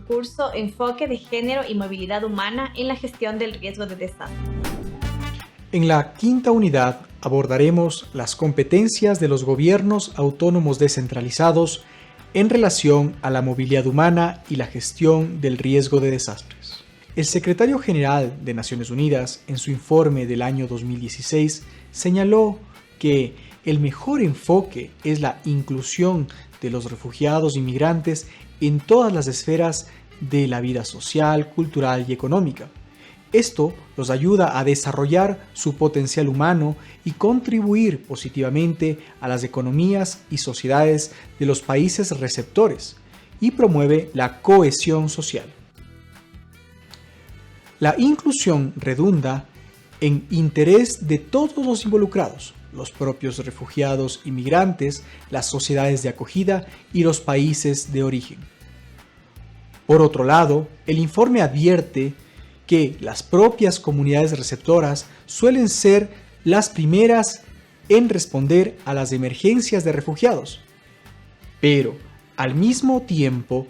curso Enfoque de Género y Movilidad Humana en la Gestión del Riesgo de Desastre. En la quinta unidad abordaremos las competencias de los gobiernos autónomos descentralizados en relación a la movilidad humana y la gestión del riesgo de desastres. El secretario general de Naciones Unidas, en su informe del año 2016, señaló que el mejor enfoque es la inclusión de los refugiados y migrantes en todas las esferas de la vida social, cultural y económica. Esto los ayuda a desarrollar su potencial humano y contribuir positivamente a las economías y sociedades de los países receptores y promueve la cohesión social. La inclusión redunda en interés de todos los involucrados, los propios refugiados y migrantes, las sociedades de acogida y los países de origen. Por otro lado, el informe advierte que las propias comunidades receptoras suelen ser las primeras en responder a las emergencias de refugiados. Pero, al mismo tiempo,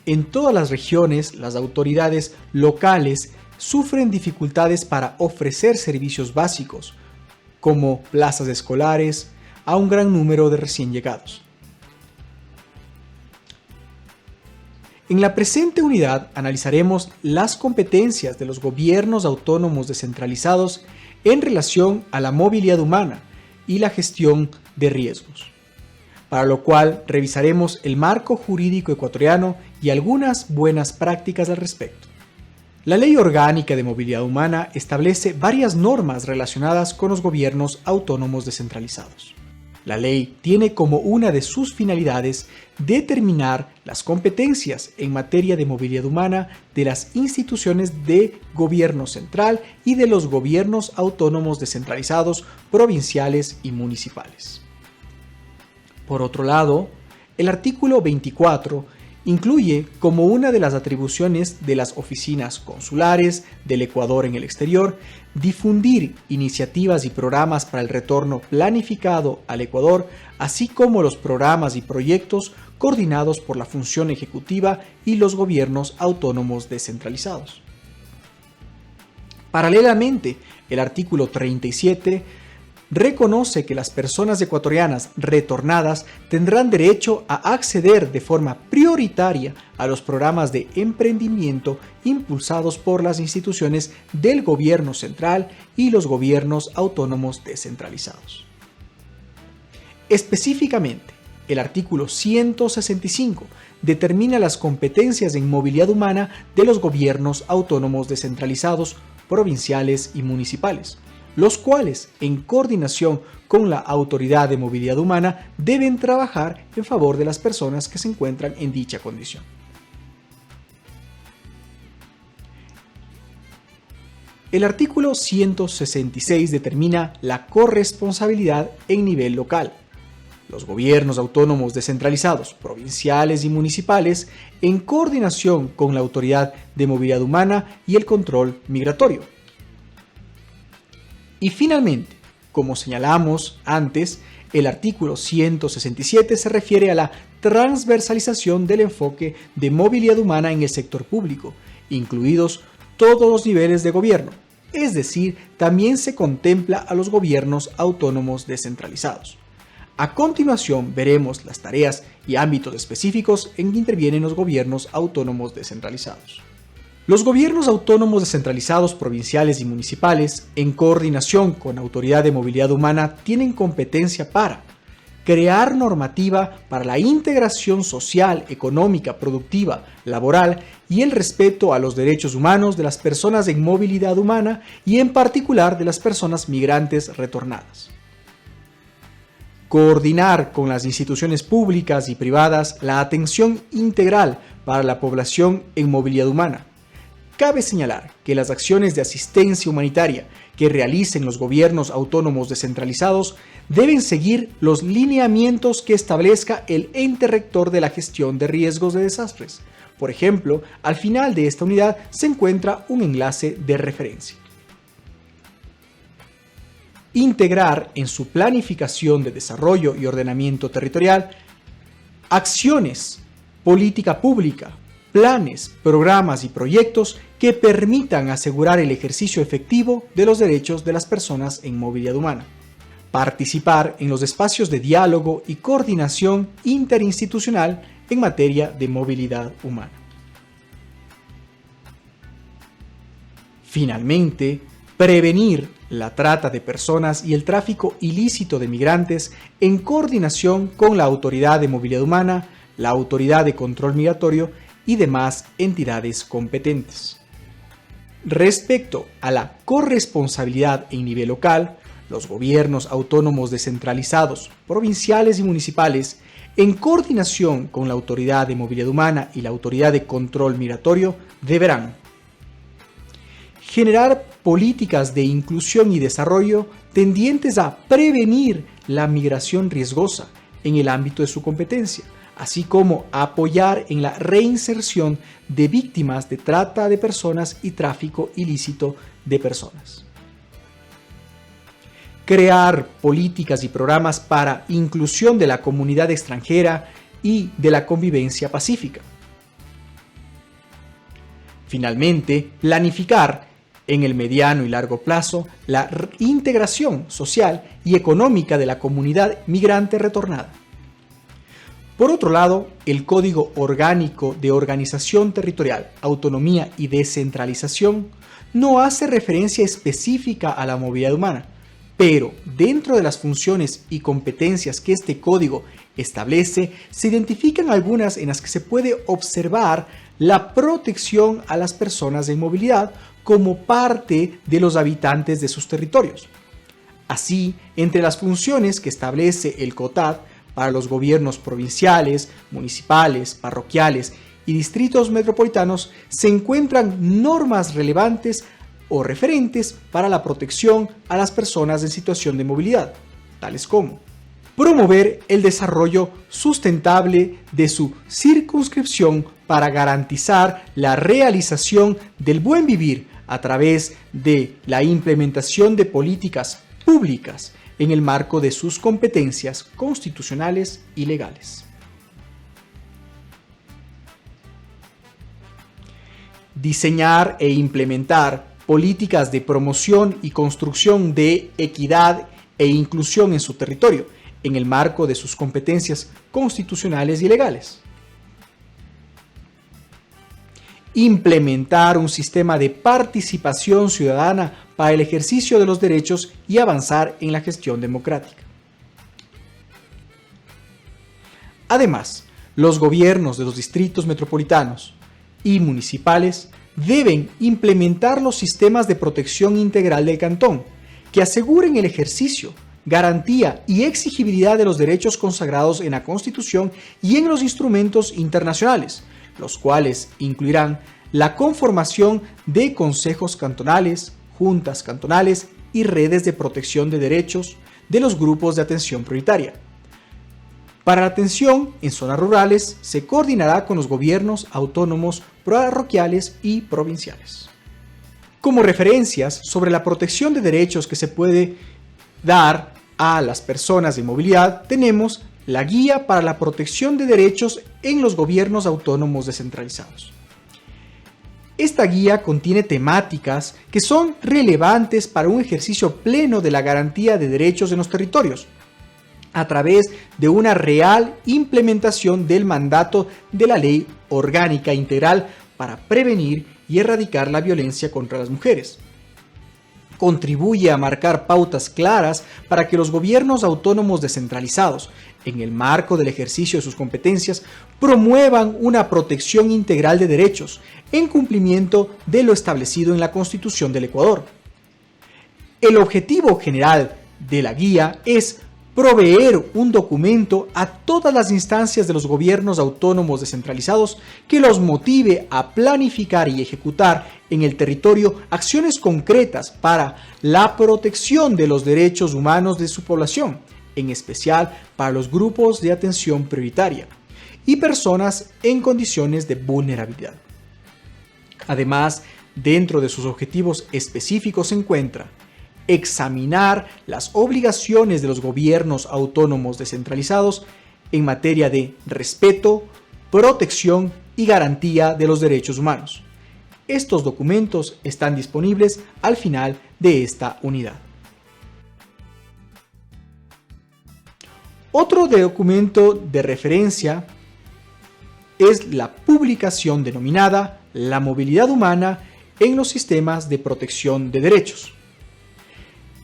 en todas las regiones, las autoridades locales sufren dificultades para ofrecer servicios básicos, como plazas escolares, a un gran número de recién llegados. En la presente unidad analizaremos las competencias de los gobiernos autónomos descentralizados en relación a la movilidad humana y la gestión de riesgos, para lo cual revisaremos el marco jurídico ecuatoriano y algunas buenas prácticas al respecto. La Ley Orgánica de Movilidad Humana establece varias normas relacionadas con los gobiernos autónomos descentralizados. La ley tiene como una de sus finalidades determinar las competencias en materia de movilidad humana de las instituciones de gobierno central y de los gobiernos autónomos descentralizados provinciales y municipales. Por otro lado, el artículo 24 incluye como una de las atribuciones de las oficinas consulares del Ecuador en el exterior difundir iniciativas y programas para el retorno planificado al Ecuador, así como los programas y proyectos coordinados por la función ejecutiva y los gobiernos autónomos descentralizados. Paralelamente, el artículo 37 reconoce que las personas ecuatorianas retornadas tendrán derecho a acceder de forma prioritaria a los programas de emprendimiento impulsados por las instituciones del gobierno central y los gobiernos autónomos descentralizados. Específicamente, el artículo 165 determina las competencias en movilidad humana de los gobiernos autónomos descentralizados, provinciales y municipales, los cuales, en coordinación con la Autoridad de Movilidad Humana, deben trabajar en favor de las personas que se encuentran en dicha condición. El artículo 166 determina la corresponsabilidad en nivel local. Los gobiernos autónomos descentralizados, provinciales y municipales, en coordinación con la Autoridad de Movilidad Humana y el control migratorio. Y finalmente, como señalamos antes, el artículo 167 se refiere a la transversalización del enfoque de movilidad humana en el sector público, incluidos todos los niveles de gobierno, es decir, también se contempla a los gobiernos autónomos descentralizados. A continuación veremos las tareas y ámbitos específicos en que intervienen los gobiernos autónomos descentralizados. Los gobiernos autónomos descentralizados provinciales y municipales, en coordinación con la Autoridad de Movilidad Humana, tienen competencia para crear normativa para la integración social, económica, productiva, laboral y el respeto a los derechos humanos de las personas en movilidad humana y en particular de las personas migrantes retornadas. Coordinar con las instituciones públicas y privadas la atención integral para la población en movilidad humana. Cabe señalar que las acciones de asistencia humanitaria que realicen los gobiernos autónomos descentralizados deben seguir los lineamientos que establezca el ente rector de la gestión de riesgos de desastres. Por ejemplo, al final de esta unidad se encuentra un enlace de referencia. Integrar en su planificación de desarrollo y ordenamiento territorial acciones, política pública, planes, programas y proyectos que permitan asegurar el ejercicio efectivo de los derechos de las personas en movilidad humana. Participar en los espacios de diálogo y coordinación interinstitucional en materia de movilidad humana. Finalmente, prevenir la trata de personas y el tráfico ilícito de migrantes en coordinación con la Autoridad de Movilidad Humana, la Autoridad de Control Migratorio y demás entidades competentes. Respecto a la corresponsabilidad en nivel local, los gobiernos autónomos descentralizados, provinciales y municipales, en coordinación con la Autoridad de Movilidad Humana y la Autoridad de Control Migratorio, deberán generar políticas de inclusión y desarrollo tendientes a prevenir la migración riesgosa en el ámbito de su competencia, así como a apoyar en la reinserción de víctimas de trata de personas y tráfico ilícito de personas. Crear políticas y programas para inclusión de la comunidad extranjera y de la convivencia pacífica. Finalmente, planificar en el mediano y largo plazo la integración social y económica de la comunidad migrante retornada. Por otro lado, el Código Orgánico de Organización Territorial, Autonomía y Descentralización no hace referencia específica a la movilidad humana, pero dentro de las funciones y competencias que este código establece, se identifican algunas en las que se puede observar la protección a las personas en movilidad como parte de los habitantes de sus territorios. Así, entre las funciones que establece el COTAD para los gobiernos provinciales, municipales, parroquiales y distritos metropolitanos, se encuentran normas relevantes o referentes para la protección a las personas en situación de movilidad, tales como promover el desarrollo sustentable de su circunscripción para garantizar la realización del buen vivir a través de la implementación de políticas públicas en el marco de sus competencias constitucionales y legales. Diseñar e implementar políticas de promoción y construcción de equidad e inclusión en su territorio, en el marco de sus competencias constitucionales y legales. Implementar un sistema de participación ciudadana para el ejercicio de los derechos y avanzar en la gestión democrática. Además, los gobiernos de los distritos metropolitanos y municipales deben implementar los sistemas de protección integral del cantón, que aseguren el ejercicio, garantía y exigibilidad de los derechos consagrados en la Constitución y en los instrumentos internacionales, los cuales incluirán la conformación de consejos cantonales, juntas cantonales y redes de protección de derechos de los grupos de atención prioritaria. Para la atención en zonas rurales se coordinará con los gobiernos autónomos parroquiales y provinciales. Como referencias sobre la protección de derechos que se puede dar a las personas de movilidad, tenemos la Guía para la Protección de Derechos en los Gobiernos Autónomos Descentralizados. Esta guía contiene temáticas que son relevantes para un ejercicio pleno de la garantía de derechos en los territorios, a través de una real implementación del mandato de la Ley Orgánica Integral para prevenir y erradicar la violencia contra las mujeres. Contribuye a marcar pautas claras para que los gobiernos autónomos descentralizados, en el marco del ejercicio de sus competencias, promuevan una protección integral de derechos en cumplimiento de lo establecido en la Constitución del Ecuador. El objetivo general de la guía es proveer un documento a todas las instancias de los gobiernos autónomos descentralizados que los motive a planificar y ejecutar en el territorio acciones concretas para la protección de los derechos humanos de su población, en especial para los grupos de atención prioritaria y personas en condiciones de vulnerabilidad. Además, dentro de sus objetivos específicos se encuentra examinar las obligaciones de los gobiernos autónomos descentralizados en materia de respeto, protección y garantía de los derechos humanos. Estos documentos están disponibles al final de esta unidad. Otro documento de referencia es la publicación denominada La movilidad humana en los sistemas de protección de derechos.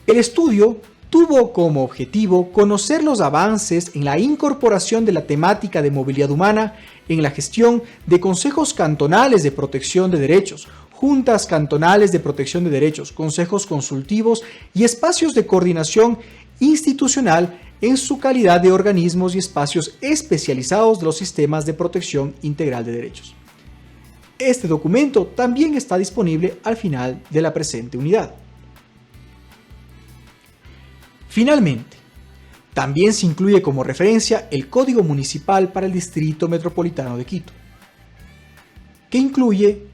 El estudio tuvo como objetivo conocer los avances en la incorporación de la temática de movilidad humana en la gestión de consejos cantonales de protección de derechos, juntas cantonales de protección de derechos, consejos consultivos y espacios de coordinación institucional en su calidad de organismos y espacios especializados de los sistemas de protección integral de derechos. Este documento también está disponible al final de la presente unidad. Finalmente, también se incluye como referencia el Código Municipal para el Distrito Metropolitano de Quito, que incluye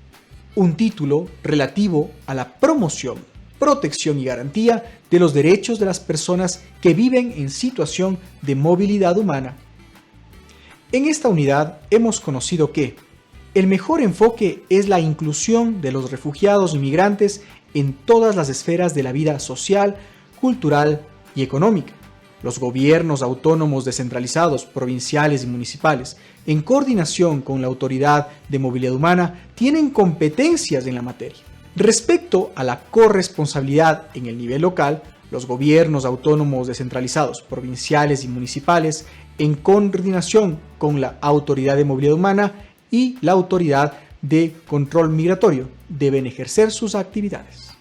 un título relativo a la promoción, protección y garantía de los derechos de las personas que viven en situación de movilidad humana. En esta unidad hemos conocido que el mejor enfoque es la inclusión de los refugiados y migrantes en todas las esferas de la vida social, cultural y económica. Los gobiernos autónomos descentralizados, provinciales y municipales, en coordinación con la Autoridad de Movilidad Humana, tienen competencias en la materia. Respecto a la corresponsabilidad en el nivel local, los gobiernos autónomos descentralizados, provinciales y municipales, en coordinación con la Autoridad de Movilidad Humana y la Autoridad de Control Migratorio, deben ejercer sus actividades.